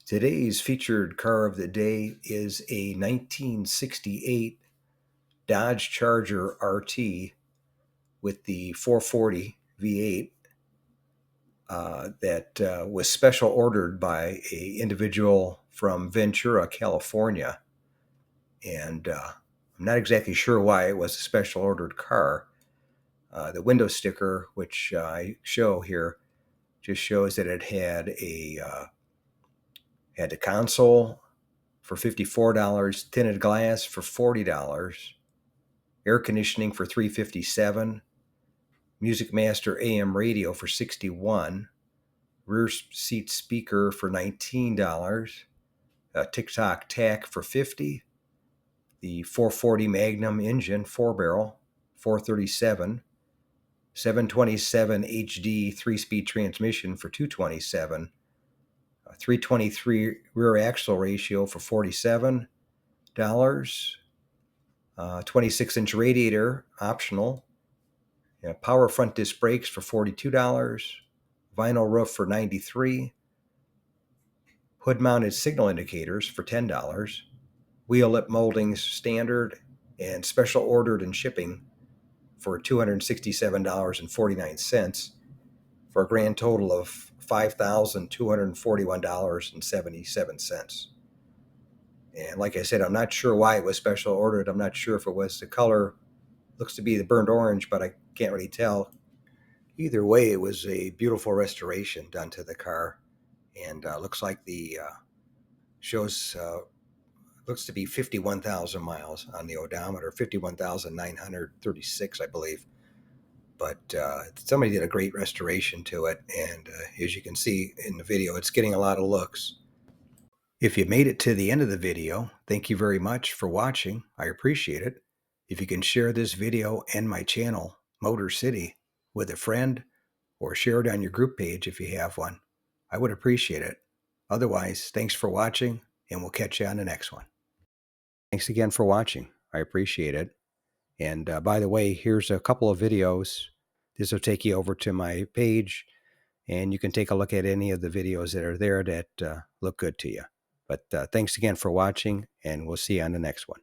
Today's featured car of the day is a 1968 Dodge Charger RT with the 440 V8 that was special ordered by an individual from Ventura, California. And I'm not exactly sure why it was a special ordered car. The window sticker, which I show here, just shows that it had the console for $54, tinted glass for $40, air conditioning for $357, Music Master AM radio for $61, rear seat speaker for $19, a TikTok TAC for $50, the 440 Magnum engine 4-barrel $437, 727 HD 3-speed transmission for $227, a 323 rear axle ratio for $47, 26-inch radiator optional, power front disc brakes for $42, vinyl roof for $93, hood-mounted signal indicators for $10, wheel lip moldings standard and special ordered and shipping for $267.49 for a grand total of $5,241.77. And like I said, I'm not sure why it was special ordered. I'm not sure if it was the color. Looks to be the burnt orange, but I can't really tell. Either way, it was a beautiful restoration done to the car, and looks like the shows looks to be 51,000 miles on the odometer, 51,936, I believe. But somebody did a great restoration to it, and as you can see in the video, it's getting a lot of looks. If you made it to the end of the video, thank you very much for watching. I appreciate it. If you can share this video and my channel, Motor City, with a friend, or share it on your group page if you have one, I would appreciate it. Otherwise, thanks for watching, and we'll catch you on the next one. Thanks again for watching. I appreciate it. And by the way, here's a couple of videos. This will take you over to my page, and you can take a look at any of the videos that are there that look good to you. But thanks again for watching, and we'll see you on the next one.